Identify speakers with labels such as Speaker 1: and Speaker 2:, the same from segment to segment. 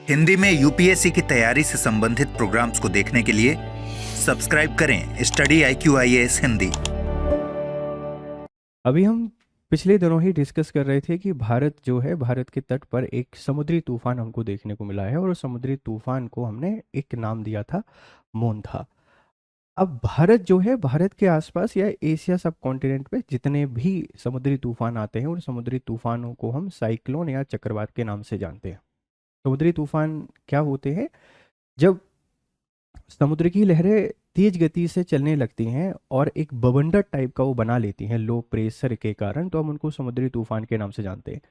Speaker 1: हिंदी में यूपीएससी की तैयारी से संबंधित प्रोग्राम्स को देखने के लिए सब्सक्राइब करें स्टडी IQIAS हिंदी।
Speaker 2: अभी हम पिछले दिनों ही डिस्कस कर रहे थे कि भारत जो है, भारत के तट पर एक समुद्री तूफान हमको देखने को मिला है और उस समुद्री तूफान को हमने एक नाम दिया था, मोंथा। अब भारत जो है, भारत के आसपास या एशिया सब कॉन्टिनेंट पे जितने भी समुद्री तूफान आते हैं, उन समुद्री तूफानों को हम साइक्लोन या चक्रवात के नाम से जानते हैं। समुद्री तूफान क्या होते हैं? जब समुद्र की लहरें तेज गति से चलने लगती हैं और एक बवंडर टाइप का वो बना लेती हैं लो प्रेशर के कारण, तो हम उनको समुद्री तूफान के नाम से जानते हैं।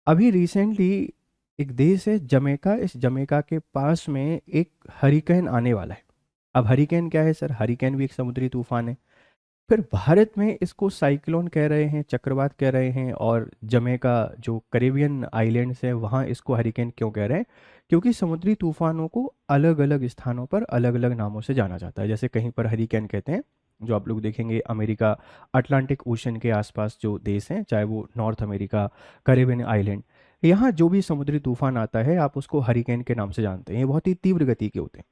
Speaker 2: अभी रिसेंटली एक देश है जमैका, इस जमैका के पास में एक हरिकेन आने वाला है। अब हरिकेन क्या है सर? हरिकेन भी एक समुद्री तूफान है। फिर भारत में इसको साइक्लोन कह रहे हैं, चक्रवात कह रहे हैं, और जमैका जो करेबियन आइलैंड्स है वहाँ इसको हरिकेन क्यों कह रहे हैं? क्योंकि समुद्री तूफानों को अलग अलग स्थानों पर अलग अलग नामों से जाना जाता है। जैसे कहीं पर हरिकेन कहते हैं, जो आप लोग देखेंगे अमेरिका, अटलांटिक ओशन के आसपास जो देश हैं, चाहे वो नॉर्थ अमेरिका, करेबियन आइलैंड, यहाँ जो भी समुद्री तूफान आता है आप उसको हरिकेन के नाम से जानते हैं। ये बहुत ही तीव्र गति के होते हैं।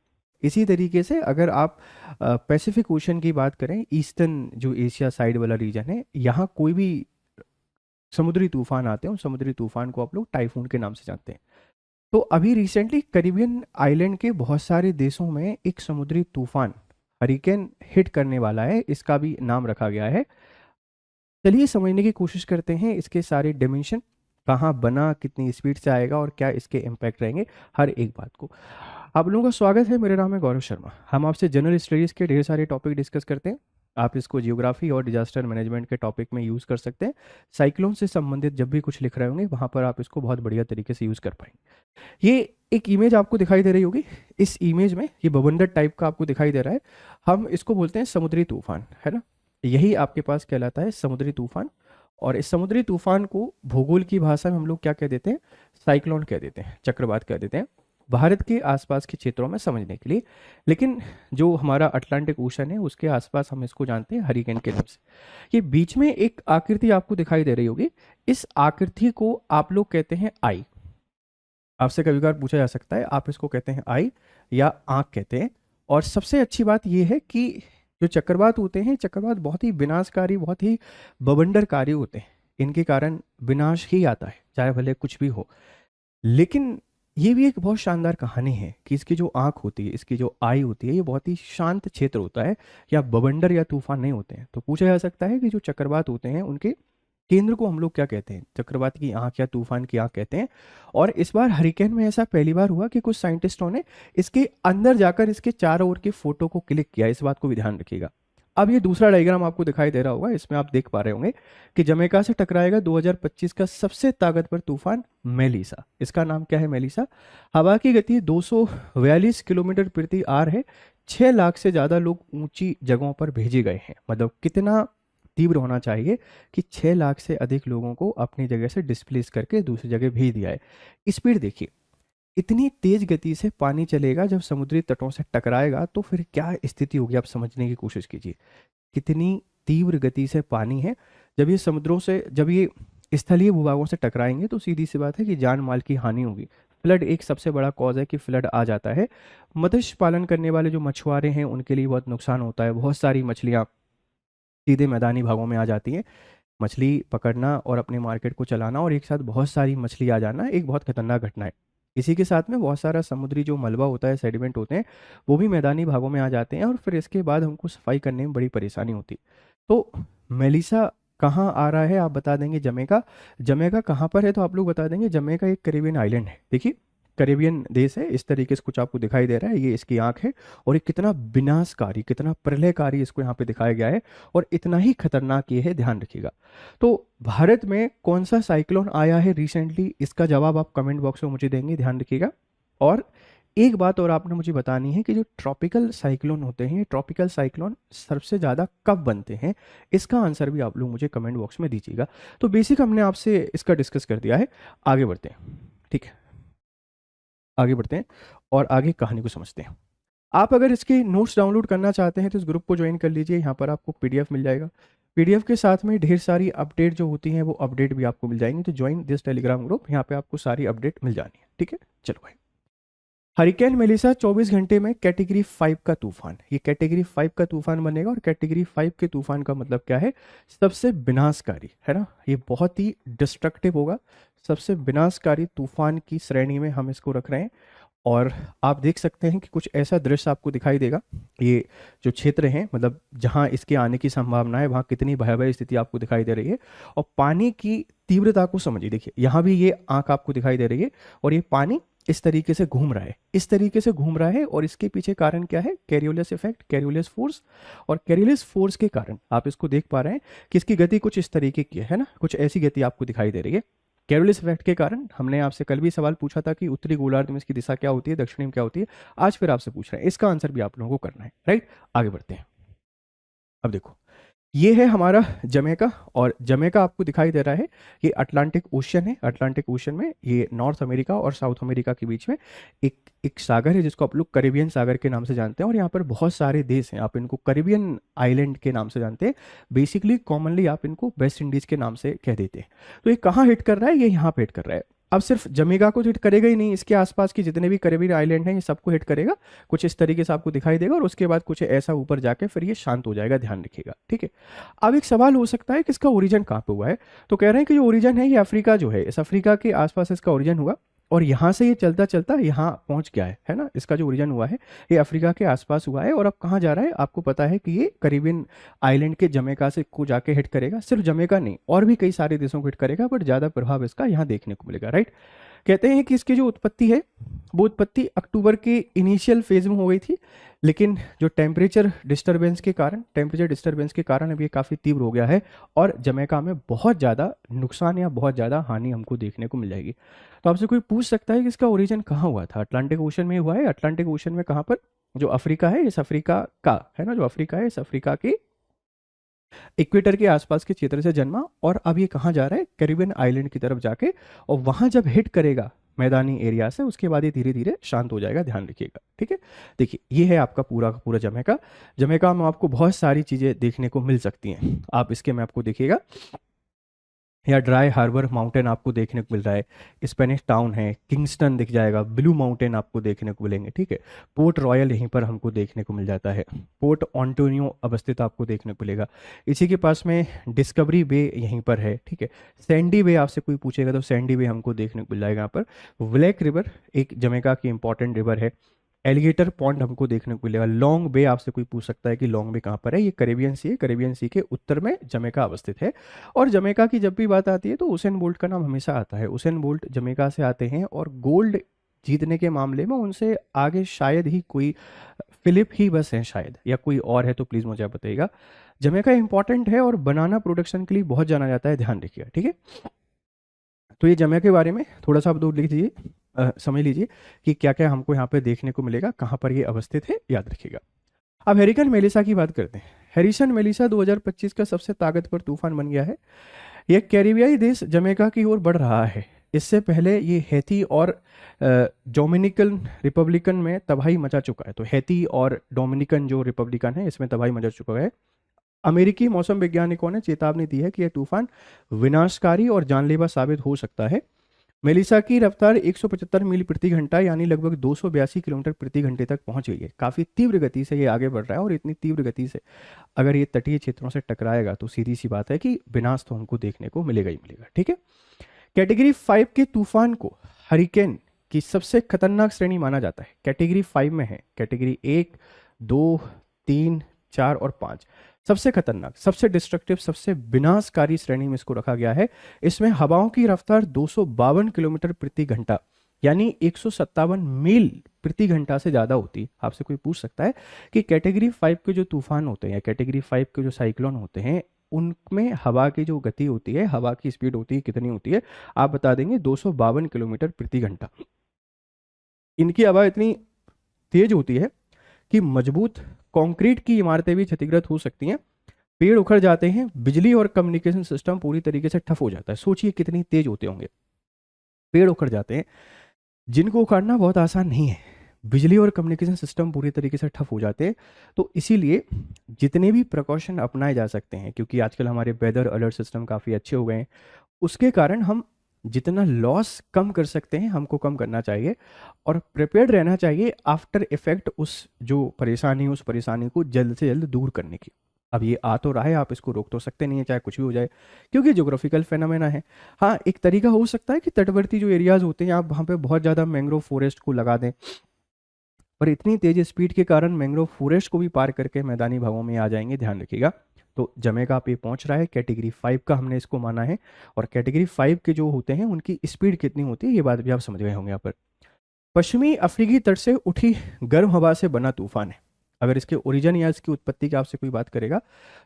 Speaker 2: इसी तरीके से अगर आप पैसिफिक ओशन की बात करें, ईस्टर्न जो एशिया साइड वाला रीजन है, यहाँ कोई भी समुद्री तूफान आते हैं, उन समुद्री तूफान को आप लोग टाइफून के नाम से जानते हैं। तो अभी रिसेंटली करीबियन आइलैंड के बहुत सारे देशों में एक समुद्री तूफान हरिकेन हिट करने वाला है, इसका भी नाम रखा गया है। चलिए समझने की कोशिश करते हैं इसके सारे डिमेंशन, कहाँ बना, कितनी स्पीड से आएगा और क्या इसके इम्पैक्ट रहेंगे, हर एक बात को। आप लोगों का स्वागत है। मेरा नाम है गौरव शर्मा। हम आपसे जनरल स्टडीज़ के ढेर सारे टॉपिक डिस्कस करते हैं। आप इसको जियोग्राफी और डिजास्टर मैनेजमेंट के टॉपिक में यूज़ कर सकते हैं। साइक्लोन से संबंधित जब भी कुछ लिख रहे होंगे वहाँ पर आप इसको बहुत बढ़िया तरीके से यूज़ कर पाएंगे। ये एक इमेज आपको दिखाई दे रही होगी। इस इमेज में ये बवंडर टाइप का आपको दिखाई दे रहा है। हम इसको बोलते हैं समुद्री तूफान, है ना? यही आपके पास कहलाता है समुद्री तूफान। और इस समुद्री तूफान को भूगोल की भाषा में हम लोग क्या कह देते हैं? साइक्लोन कह देते हैं, चक्रवात कह देते हैं, भारत के आसपास के क्षेत्रों में समझने के लिए। लेकिन जो हमारा अटलांटिक ओशन है उसके आसपास हम इसको जानते हैं हरिकेन के नाम से। ये बीच में एक आकृति आपको दिखाई दे रही होगी। इस आकृति को आप लोग कहते हैं आई। आपसे कभी कभार पूछा जा सकता है, आप इसको कहते हैं आई या आंख कहते हैं। और सबसे अच्छी बात यह है कि जो चक्रवात होते हैं, चक्रवात बहुत ही विनाशकारी, बहुत ही बवंडरकारी होते हैं। इनके कारण विनाश ही आता है, चाहे भले कुछ भी हो। लेकिन ये भी एक बहुत शानदार कहानी है कि इसकी जो आंख होती है, इसकी जो आई होती है, ये बहुत ही शांत क्षेत्र होता है, या बवंडर या तूफान नहीं होते हैं। तो पूछा जा सकता है कि जो चक्रवात होते हैं उनके केंद्र को हम लोग क्या कहते हैं? चक्रवात की आंख या तूफान की आंख कहते हैं। और इस बार हरिकेन में ऐसा पहली बार हुआ कि कुछ साइंटिस्टों ने इसके अंदर जाकर इसके चारों ओर के फोटो को क्लिक किया। इस बात को भी ध्यान रखिएगा। अब ये दूसरा डायग्राम आपको दिखाई दे रहा होगा, इसमें आप देख पा रहे होंगे कि जमैका से टकराएगा 2025 का सबसे ताकतवर तूफान मेलिसा। इसका नाम क्या है? मेलिसा। हवा की गति 242 किलोमीटर प्रति आवर है। 6 लाख से ज्यादा लोग ऊंची जगहों पर भेजे गए हैं। मतलब कितना तीव्र होना चाहिए कि 6 लाख से अधिक लोगों को अपनी जगह से डिस्प्लेस करके दूसरी जगह भेज दिया है। स्पीड देखिए, इतनी तेज गति से पानी चलेगा, जब समुद्री तटों से टकराएगा तो फिर क्या स्थिति होगी, आप समझने की कोशिश कीजिए। कितनी तीव्र गति से पानी है। जब ये समुद्रों से, जब ये स्थलीय भूभागों से टकराएंगे तो सीधी सी बात है कि जान माल की हानि होगी। फ्लड एक सबसे बड़ा कॉज है कि फ्लड आ जाता है। मत्स्य पालन करने वाले जो मछुआरे हैं उनके लिए बहुत नुकसान होता है। बहुत सारी मछलियाँ सीधे मैदानी भागों में आ जाती हैं। मछली पकड़ना और अपने मार्केट को चलाना और एक साथ बहुत सारी मछली आ जाना एक बहुत खतरनाक घटना है। इसी के साथ में बहुत सारा समुद्री जो मलबा होता है, सेडिमेंट होते हैं, वो भी मैदानी भागों में आ जाते हैं और फिर इसके बाद हमको सफाई करने में बड़ी परेशानी होती। तो मेलिसा कहाँ आ रहा है? आप बता देंगे जमैका। जमैका कहाँ पर है? तो आप लोग बता देंगे जमैका एक करेबियन आइलैंड है। देखिए करेबियन देश है, इस तरीके से कुछ आपको दिखाई दे रहा है। ये इसकी आंख है और ये कितना विनाशकारी, कितना प्रलयकारी इसको यहाँ पे दिखाया गया है और इतना ही खतरनाक ये है, ध्यान रखिएगा। तो भारत में कौन सा साइक्लोन आया है रिसेंटली, इसका जवाब आप कमेंट बॉक्स में मुझे देंगे, ध्यान रखिएगा। और एक बात और आपने मुझे बतानी है कि जो ट्रॉपिकल साइक्लोन होते हैं, ये ट्रॉपिकल साइक्लोन सबसे ज़्यादा कब बनते हैं, इसका आंसर भी आप लोग मुझे कमेंट बॉक्स में दीजिएगा। तो बेसिक हमने आपसे इसका डिस्कस कर दिया है। आगे बढ़ते हैं, ठीक है? आगे बढ़ते हैं और आगे कहानी को समझते हैं। आप अगर इसके नोट्स डाउनलोड करना चाहते हैं तो इस ग्रुप को ज्वाइन कर लीजिए। यहाँ पर आपको पीडीएफ मिल जाएगा। पीडीएफ के साथ में ढेर सारी अपडेट जो होती हैं वो अपडेट भी आपको मिल जाएंगी। तो ज्वाइन दिस टेलीग्राम ग्रुप, यहाँ पे आपको सारी अपडेट मिल जानी है, ठीक है? चलो भाई। हरिकेन मेलिसा 24 घंटे में कैटेगरी 5 का तूफान, ये कैटेगरी 5 का तूफान बनेगा। और कैटेगरी 5 के तूफान का मतलब क्या है? सबसे विनाशकारी, है ना, ये बहुत ही डिस्ट्रक्टिव होगा। सबसे विनाशकारी तूफान की श्रेणी में हम इसको रख रहे हैं। और आप देख सकते हैं कि कुछ ऐसा दृश्य आपको दिखाई देगा। ये जो क्षेत्र हैं, मतलब जहां इसके आने की संभावना है, वहां कितनी भयावह स्थिति आपको दिखाई दे रही है। और पानी की तीव्रता को समझिए, देखिए यहाँ भी ये आंख आपको दिखाई दे रही है, और ये पानी इस तरीके से घूम रहा है, इस तरीके से घूम रहा है। और इसके पीछे कारण क्या है? कैरियोलिस इफेक्ट, कैरियोलिस फोर्स। और कैरियोलिस फोर्स के कारण आप इसको देख पा रहे हैं कि इसकी गति कुछ इस तरीके की है ना, कुछ ऐसी गति आपको दिखाई दे रही है। कैरोलिस इफेक्ट के कारण हमने आपसे कल भी सवाल पूछा था कि उत्तरी गोलार्ध में इसकी दिशा क्या होती है, दक्षिणी में क्या होती है। आज फिर आपसे पूछ रहे हैं, इसका आंसर भी आप लोगों को करना है, राइट। आगे बढ़ते हैं। अब देखो, ये है हमारा जमैका, और जमैका आपको दिखाई दे रहा है, ये अटलांटिक ओशन है। अटलांटिक ओशन में ये नॉर्थ अमेरिका और साउथ अमेरिका के बीच में एक एक सागर है, जिसको आप लोग कैरिबियन सागर के नाम से जानते हैं। और यहाँ पर बहुत सारे देश हैं, आप इनको कैरिबियन आइलैंड के नाम से जानते हैं। बेसिकली कॉमनली आप इनको वेस्ट इंडीज के नाम से कह देते हैं। तो ये कहाँ हिट कर रहा है? ये यहाँ पे हिट कर रहा है। अब सिर्फ जमैका को हिट करेगा ही नहीं, इसके आसपास के जितने भी कैरिबियन आइलैंड हैं ये सबको हिट करेगा। कुछ इस तरीके से आपको दिखाई देगा, और उसके बाद कुछ ऐसा ऊपर जाके फिर ये शांत हो जाएगा, ध्यान रखिएगा, ठीक है। अब एक सवाल हो सकता है कि इसका ओरिजिन कहाँ पे हुआ है। तो कह रहे हैं कि जो ओरिजिन है ये अफ्रीका जो है, इस अफ्रीका के आसपास इसका ओरिजिन हुआ, और यहाँ से ये चलता चलता यहाँ पहुँच गया है ना। इसका जो ओरिजिन हुआ है ये अफ्रीका के आसपास हुआ है, और अब कहाँ जा रहा है आपको पता है कि ये कैरिबियन आइलैंड के जमैका से को जाके हिट करेगा। सिर्फ जमैका नहीं, और भी कई सारे देशों को हिट करेगा, बट ज़्यादा प्रभाव इसका यहाँ देखने को मिलेगा, राइट। कहते हैं कि इसकी जो उत्पत्ति है वो उत्पत्ति अक्टूबर के इनिशियल फेज में हो गई थी, लेकिन जो टेम्परेचर डिस्टर्बेंस के कारण अब ये काफ़ी तीव्र हो गया है, और जमैका में बहुत ज़्यादा नुकसान या बहुत ज़्यादा हानि हमको देखने को मिल जाएगी। तो आपसे कोई पूछ सकता है कि इसका ओरिजिन कहाँ हुआ था? अटलांटिक ओशन में हुआ है। अटलांटिक ओशन में कहाँ पर? जो अफ्रीका है, इस अफ्रीका का है ना, जो अफ्रीका है, इस अफ्रीका के इक्वेटर के आसपास के क्षेत्र से जन्मा, और अब ये कहाँ जा रहा है? कैरिबियन आइलैंड की तरफ जाके, और वहां जब हिट करेगा मैदानी एरिया से, उसके बाद ये धीरे धीरे शांत हो जाएगा, ध्यान रखिएगा, ठीक है। देखिए, ये है आपका पूरा का पूरा जमैका। जमैका में आपको बहुत सारी चीज़ें देखने को मिल सकती हैं। आप इसके में आपको देखिएगा, या ड्राई हार्बर माउंटेन आपको देखने को मिल रहा है, स्पेनिश टाउन है, किंगस्टन दिख जाएगा, ब्लू माउंटेन आपको देखने को मिलेंगे, ठीक है। पोर्ट रॉयल यहीं पर हमको देखने को मिल जाता है, पोर्ट ऑन्टोनियो अवस्थित आपको देखने को मिलेगा। इसी के पास में डिस्कवरी बे यहीं पर है, ठीक है। सैंडी बे आपसे कोई पूछेगा तो सैंडी बे हमको देखने को मिल जाएगा यहाँ पर। ब्लैक रिवर एक जमैका की इंपॉर्टेंट रिवर है। एलिगेटर पॉन्ड हमको देखने को मिलेगा। लॉन्ग बे आपसे कोई पूछ सकता है कि लॉन्ग बे कहाँ पर है? ये कैरिबियन सी है, कैरिबियन सी के उत्तर में जमैका अवस्थित है। और जमैका की जब भी बात आती है तो उसेन बोल्ट का नाम हमेशा आता है। उसेन बोल्ट जमैका से आते हैं, और गोल्ड जीतने के मामले में उनसे आगे शायद ही कोई फिलिप ही बस हैं शायद, या कोई और है तो प्लीज़ मुझे आप बताइएगा। जमैका इंपॉर्टेंट है और बनाना प्रोडक्शन के लिए बहुत जाना जाता है, ध्यान रखिएगा, ठीक है। तो ये जमैका के बारे में थोड़ा सा आप दूर लिख दीजिए, समझ लीजिए कि क्या क्या हमको यहाँ पे देखने को मिलेगा, कहाँ पर ये अवस्थित है, याद रखिएगा। अब हरिकेन मेलिसा की बात करते हैं। हरिकेन मेलिसा 2025 का सबसे ताकतवर तूफान बन गया है। यह कैरिबियाई देश जमैका की ओर बढ़ रहा है। इससे पहले ये हैती और डोमिनिकन रिपब्लिकन में तबाही मचा चुका है। तो हैती और डोमिनिकन जो रिपब्लिकन है, इसमें तबाही मचा चुका है। अमेरिकी मौसम वैज्ञानिकों ने चेतावनी दी है कि यह तूफान विनाशकारी और जानलेवा साबित हो सकता है। मेलिसा की रफ्तार 175 मील प्रति घंटा यानी लगभग 282 किलोमीटर प्रति घंटे तक पहुंच गई है। काफ़ी तीव्र गति से ये आगे बढ़ रहा है, और इतनी तीव्र गति से अगर ये तटीय क्षेत्रों से टकराएगा तो सीधी सी बात है कि विनाश तो हमको देखने को मिलेगा ही मिलेगा, ठीक है। कैटेगरी 5 के तूफान को हरिकेन की सबसे खतरनाक श्रेणी माना जाता है। कैटेगरी 5 में है कैटेगरी 1, 2, 3, 4 और 5। सबसे खतरनाक, सबसे डिस्ट्रक्टिव, सबसे विनाशकारी श्रेणी में इसको रखा गया है। इसमें हवाओं की रफ्तार 252 किलोमीटर प्रति घंटा यानी 157 मील प्रति घंटा से ज़्यादा होती है। आपसे कोई पूछ सकता है कि कैटेगरी 5 के जो तूफान होते हैं, कैटेगरी 5 के जो साइक्लोन होते हैं, उनमें हवा की जो गति होती है, हवा की स्पीड होती है, कितनी होती है? आप बता देंगे 252 किलोमीटर प्रति घंटा। इनकी हवा इतनी तेज होती है कि मजबूत कंक्रीट की इमारतें भी क्षतिग्रस्त हो सकती हैं, पेड़ उखड़ जाते हैं, बिजली और कम्युनिकेशन सिस्टम पूरी तरीके से ठप हो जाता है। सोचिए कितनी तेज होते होंगे। पेड़ उखड़ जाते हैं, जिनको उखाड़ना बहुत आसान नहीं है। बिजली और कम्युनिकेशन सिस्टम पूरी तरीके से ठप हो जाते हैं। तो इसीलिए जितने भी प्रिकॉशन अपनाए जा सकते हैं, क्योंकि आजकल हमारे वेदर अलर्ट सिस्टम काफ़ी अच्छे हो गए हैं, उसके कारण हम जितना लॉस कम कर सकते हैं हमको कम करना चाहिए और प्रिपेयर्ड रहना चाहिए आफ्टर इफेक्ट उस जो परेशानी उस परेशानी को जल्द से जल्द दूर करने की। अब ये आ तो रहा है, आप इसको रोक तो सकते नहीं है, चाहे कुछ भी हो जाए, क्योंकि ज्योग्राफिकल फेनोमेना है। हाँ, एक तरीका हो सकता है कि तटवर्ती जो एरियाज होते हैं आप वहाँ पे बहुत ज़्यादा मैंग्रोव फॉरेस्ट को लगा दें, पर इतनी तेज स्पीड के कारण मैंग्रोव फॉरेस्ट को भी पार करके मैदानी भागों में आ जाएंगे, ध्यान रखिएगा। तो जमैका पे पहुंच रहा है, कैटेगरी 5 का हमने इसको माना है, और कैटेगरी 5 के जो होते हैं उनकी स्पीड कितनी होती है ये बात भी आप समझ गए होंगे यहाँ पर। पश्चिमी अफ्रीकी तट से उठी गर्म हवा से बना तूफान है। अगर इसके ओरिजिन या इसकी उत्पत्ति की आपसे कोई बात करेगा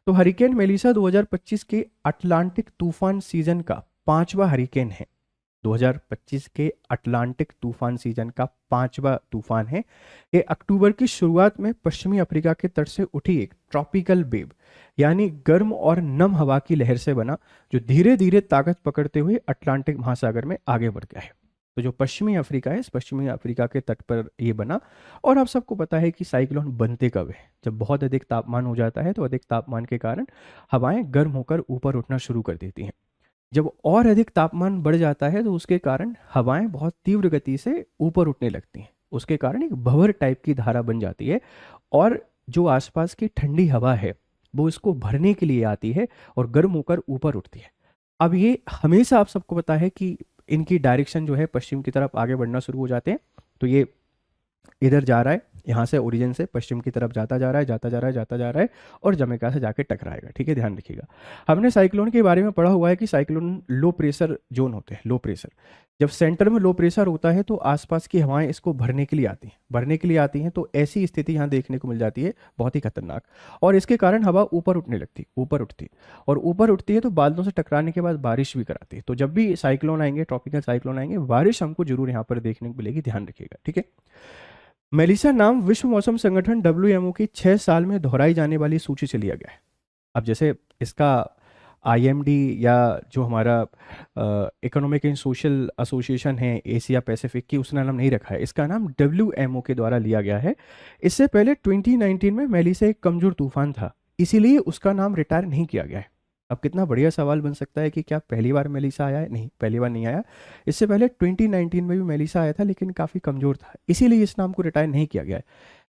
Speaker 2: तो हरिकेन मेलिसा 2025 के अटलांटिक तूफान सीजन का 5वां हरिकेन है। 2025 के अटलांटिक तूफान सीजन का 5वां तूफान है। ये अक्टूबर की शुरुआत में पश्चिमी अफ्रीका के तट से उठी एक ट्रॉपिकल वेव यानी गर्म और नम हवा की लहर से बना, जो धीरे धीरे ताकत पकड़ते हुए अटलांटिक महासागर में आगे बढ़ गया है। तो जो पश्चिमी अफ्रीका है, इस पश्चिमी अफ्रीका के तट पर ये बना। और आप सबको पता है कि साइक्लोन बनते कब है, जब बहुत अधिक तापमान हो जाता है, तो अधिक तापमान के कारण हवाएं गर्म होकर ऊपर उठना शुरू कर देती हैं। जब और अधिक तापमान बढ़ जाता है तो उसके कारण हवाएं बहुत तीव्र गति से ऊपर उठने लगती हैं, उसके कारण एक भंवर टाइप की धारा बन जाती है, और जो आसपास की ठंडी हवा है वो इसको भरने के लिए आती है और गर्म होकर ऊपर उठती है। अब ये हमेशा आप सबको पता है कि इनकी डायरेक्शन जो है पश्चिम की तरफ आगे बढ़ना शुरू हो जाते हैं। तो ये इधर जा रहा है, यहाँ से ओरिजिन से पश्चिम की तरफ जाता जा रहा है, जाता जा रहा है, जाता जा रहा है, और जमैका से जाके टकराएगा। ठीक है, ध्यान रखिएगा। हमने साइक्लोन के बारे में पढ़ा हुआ है कि साइक्लोन लो प्रेशर जोन होते हैं। लो प्रेशर, जब सेंटर में लो प्रेशर होता है तो आसपास की हवाएं इसको भरने के लिए आती हैं, भरने के लिए आती हैं, तो ऐसी स्थिति यहाँ देखने को मिल जाती है, बहुत ही खतरनाक। और इसके कारण हवा ऊपर उठने लगती, ऊपर उठती, और ऊपर उठती है तो बादलों से टकराने के बाद बारिश भी कराती है। तो जब भी साइक्लोन आएंगे, ट्रॉपिकल साइक्लोन आएंगे, बारिश हमको जरूर यहाँ पर देखने को मिलेगी, ध्यान रखिएगा। ठीक है, मेलिसा नाम विश्व मौसम संगठन WMO की 6 साल में दोहराई जाने वाली सूची से लिया गया है। अब जैसे इसका IMD या जो हमारा इकोनॉमिक एंड सोशल एसोसिएशन है एशिया पैसिफिक की, उसने नाम नहीं रखा है, इसका नाम WMO के द्वारा लिया गया है। इससे पहले 2019 में मेलिसा एक कमजोर तूफान था, इसीलिए उसका नाम रिटायर नहीं किया गया है। अब कितना बढ़िया सवाल बन सकता है कि क्या पहली बार मेलिसा आया है? नहीं, पहली बार नहीं आया। इससे पहले 2019 में भी मेलिसा आया था, लेकिन काफ़ी कमज़ोर था, इसीलिए इस नाम को रिटायर नहीं किया गया है।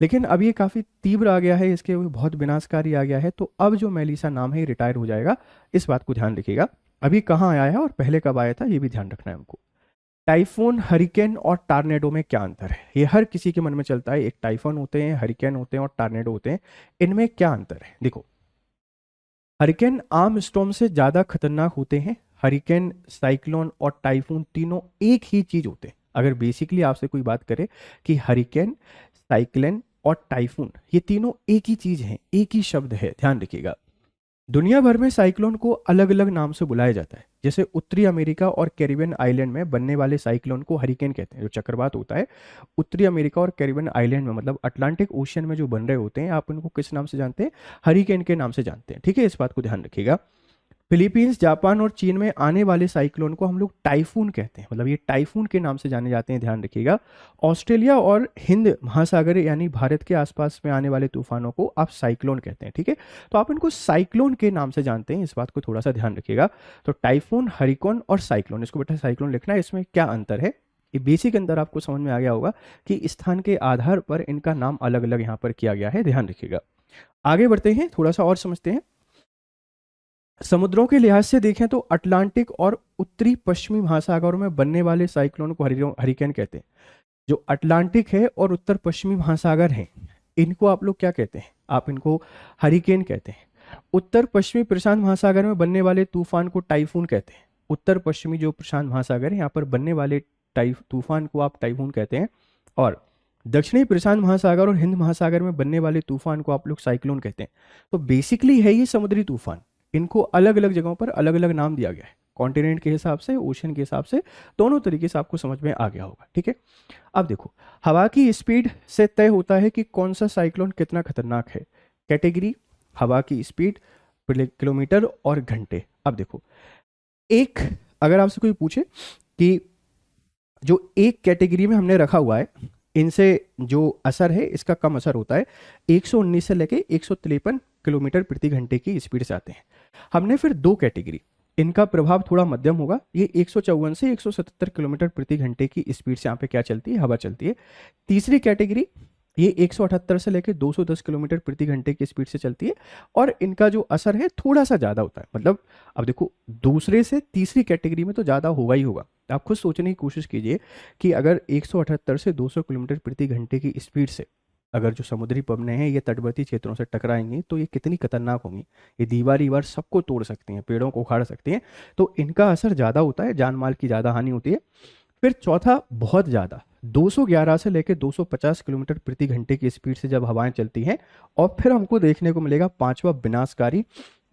Speaker 2: लेकिन अब ये काफ़ी तीव्र आ गया है, इसके बहुत विनाशकारी आ गया है, तो अब जो मेलिसा नाम है ये रिटायर हो जाएगा। इस बात को ध्यान रखिएगा। अभी कहाँ आया है और पहले कब आया था ये भी ध्यान रखना है हमको। टाइफून, हरिकेन और टार्नेडो में क्या अंतर है, ये हर किसी के मन में चलता है। एक टाइफून होते हैं, हरिकेन होते हैं और टार्नेडो होते हैं, इनमें क्या अंतर है? देखो, हरिकेन आम स्टॉर्म से ज़्यादा खतरनाक होते हैं। हरिकेन, साइक्लोन और टाइफून तीनों एक ही चीज़ होते हैं। अगर बेसिकली आपसे कोई बात करे कि हरिकेन, साइक्लोन और टाइफून ये तीनों एक ही चीज़ हैं, एक ही शब्द है, ध्यान रखिएगा। दुनिया भर में साइक्लोन को अलग अलग नाम से बुलाया जाता है। जैसे उत्तरी अमेरिका और कैरिबियन आइलैंड में बनने वाले साइक्लोन को हरिकेन कहते हैं, जो चक्रवात होता है उत्तरी अमेरिका और कैरिबियन आइलैंड में, मतलब अटलांटिक ओशियन में जो बन रहे होते हैं, आप उनको किस नाम से जानते हैं? हरिकेन के नाम से जानते हैं। ठीक है, इस बात को ध्यान रखिएगा। फिलीपींस, जापान और चीन में आने वाले साइक्लोन को हम लोग टाइफून कहते हैं, मतलब ये टाइफून के नाम से जाने जाते हैं, ध्यान रखिएगा। ऑस्ट्रेलिया और हिंद महासागर यानी भारत के आसपास में आने वाले तूफानों को आप साइक्लोन कहते हैं। ठीक है, तो आप इनको साइक्लोन के नाम से जानते हैं, इस बात को थोड़ा सा ध्यान रखिएगा। तो टाइफून, हरिकोन और साइक्लोन, इसको बेटा साइक्लोन लिखना है। इसमें क्या अंतर है, ये बेसिक अंतर आपको समझ में आ गया होगा कि स्थान के आधार पर इनका नाम अलग अलग यहाँ पर किया गया है, ध्यान रखिएगा। आगे बढ़ते हैं, थोड़ा सा और समझते हैं। समुद्रों के लिहाज से देखें तो अटलांटिक और उत्तरी पश्चिमी महासागरों में बनने वाले साइक्लोन को हरिकेन कहते हैं। जो अटलांटिक है और उत्तर पश्चिमी महासागर हैं, इनको आप लोग क्या कहते हैं? आप इनको हरिकेन कहते हैं। उत्तर पश्चिमी प्रशांत महासागर में बनने वाले तूफान को टाइफून कहते हैं। उत्तर पश्चिमी जो प्रशांत महासागर है, यहाँ पर बनने वाले तूफान को आप टाइफून कहते हैं। और दक्षिणी प्रशांत महासागर और हिंद महासागर में बनने वाले तूफान को आप लोग साइक्लोन कहते हैं। तो बेसिकली है ये समुद्री तूफान, इनको अलग अलग जगहों पर अलग अलग नाम दिया गया है, कॉन्टिनेंट के हिसाब से, ओशन के हिसाब से, दोनों तरीके से आपको समझ में आ गया होगा। ठीक है, अब देखो, हवा की स्पीड से तय होता है कि कौन सा साइक्लोन कितना खतरनाक है। कैटेगरी, हवा की स्पीड, किलोमीटर और घंटे। अब देखो, एक अगर आपसे कोई पूछे कि जो एक कैटेगरी में हमने रखा हुआ है, इनसे जो असर है इसका कम असर होता है, 119 से लेके 153 किलोमीटर प्रति घंटे की स्पीड से आते हैं। हमने फिर दो कैटेगरी, इनका प्रभाव थोड़ा मध्यम होगा। ये 154 से 177 किलोमीटर प्रति घंटे की स्पीड से यहाँ पे क्या चलती है, हवा चलती है। तीसरी कैटेगरी ये 178 से लेकर 210 किलोमीटर प्रति घंटे की स्पीड से चलती है और इनका जो असर है थोड़ा सा ज़्यादा होता है। मतलब अब देखो, दूसरे से तीसरी कैटेगरी में तो ज़्यादा होगा ही होगा। आप खुद सोचने की कोशिश कीजिए कि अगर 178 से 200 किलोमीटर प्रति घंटे की स्पीड से अगर जो समुद्री पवनें हैं ये तटवर्ती क्षेत्रों से टकराएंगी तो ये कितनी खतरनाक होंगी। ये दीवार सबको तोड़ सकती हैं, पेड़ों को उखाड़ सकती हैं, तो इनका असर ज़्यादा होता है, जान माल की ज़्यादा हानि होती है। फिर चौथा, बहुत ज़्यादा 211 से लेकर 250 किलोमीटर प्रति घंटे की स्पीड से जब हवाएं चलती हैं। और फिर हमको देखने को मिलेगा पांचवा विनाशकारी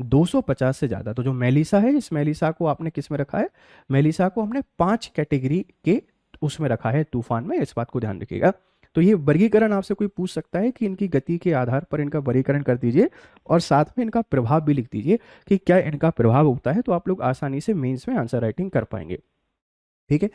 Speaker 2: 250 से ज़्यादा। तो जो मेलिसा है, इस मेलिसा को आपने किस में रखा है, मेलिसा को हमने 5 कैटेगरी के उसमें रखा है तूफान में, इस बात को ध्यान रखिएगा। तो ये वर्गीकरण आपसे कोई पूछ सकता है कि इनकी गति के आधार पर इनका वर्गीकरण कर दीजिए और साथ में इनका प्रभाव भी लिख दीजिए कि क्या इनका प्रभाव होता है, तो आप लोग आसानी से मेंस में आंसर राइटिंग कर पाएंगे। ठीक है।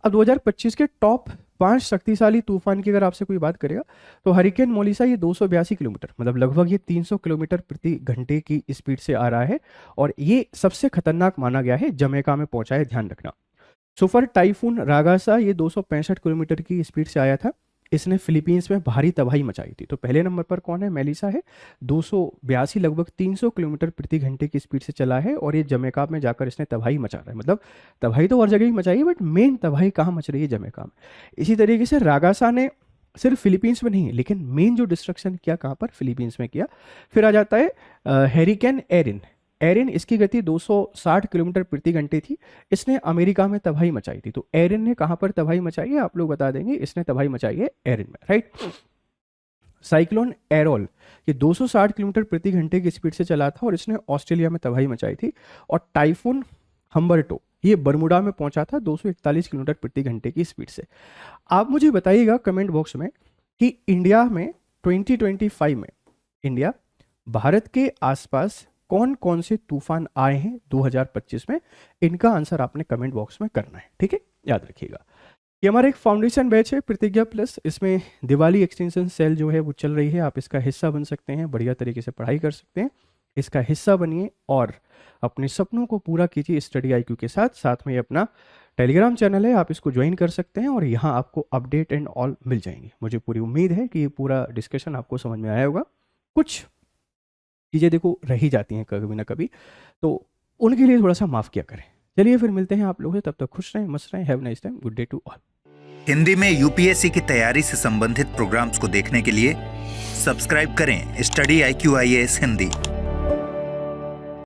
Speaker 2: अब 2025 के टॉप 5 शक्तिशाली तूफान की अगर आपसे कोई बात करेगा तो हरिकेन मोलिसा ये 282 किलोमीटर, मतलब लगभग ये 300 किलोमीटर प्रति घंटे की स्पीड से आ रहा है और ये सबसे खतरनाक माना गया है, जमैका में पहुंचा है, ध्यान रखना। सुपर टाइफून रागासा ये 265 किलोमीटर की स्पीड से आया था, इसने फिलीपींस में भारी तबाही मचाई थी। तो पहले नंबर पर कौन है, मेलिसा है, 282 लगभग 300 किलोमीटर प्रति घंटे की स्पीड से चला है और ये जमैका में जाकर इसने तबाही मचा रहा है। मतलब तबाही तो और जगह ही मचाई है, बट मेन तबाही कहाँ मच रही है, जमैका में। इसी तरीके से रागासा ने सिर्फ फिलीपींस में नहीं लेकिन मेन जो डिस्ट्रक्शन किया कहाँ पर, फिलीपींस में किया। फिर आ जाता है हैरिकेन एरिन। एरिन, इसकी गति 260 किलोमीटर प्रति घंटे थी, इसने अमेरिका में तबाही मचाई थी। तो एरिन ने कहां पर तबाही मचाई है, आप लोग बता देंगे, इसने तबाही मचाई है एरिन में, राइट। साइक्लोन एरोल ये 260 किलोमीटर प्रति घंटे की स्पीड से चला था और इसने ऑस्ट्रेलिया में तबाही मचाई थी। और टाइफून हम्बर्टो ये बरमुडा में पहुंचा था 241 किलोमीटर प्रति घंटे की स्पीड से। आप मुझे बताइएगा कमेंट बॉक्स में कि इंडिया में 2025 में इंडिया भारत के आसपास कौन कौन से तूफान आए हैं 2025 में, इनका आंसर आपने कमेंट बॉक्स में करना है। ठीक है, याद रखिएगा। ये हमारा एक फाउंडेशन बैच है प्रतिज्ञा प्लस, इसमें दिवाली एक्सटेंशन सेल जो है वो चल रही है, आप इसका हिस्सा बन सकते हैं, बढ़िया तरीके से पढ़ाई कर सकते हैं। इसका हिस्सा बनिए और अपने सपनों को पूरा कीजिए स्टडी IQ के साथ। साथ में अपना टेलीग्राम चैनल है, आप इसको ज्वाइन कर सकते हैं और यहाँ आपको अपडेट एंड ऑल मिल जाएंगे। मुझे पूरी उम्मीद है कि ये पूरा डिस्कशन आपको समझ में आया होगा। कुछ चीज़ें देखो रह ही जाती हैं कभी ना कभी, तो उनके लिए थोड़ा सा माफ़ किया करें। चलिए फिर मिलते हैं आप लोगों से, तब तक खुश रहें, मस्त रहें, have nice time, good day to all.
Speaker 1: Hindi में UPSC की तैयारी से संबंधित प्रोग्राम्स को देखने के लिए सब्सक्राइब करें स्टडी IQ IAS हिंदी।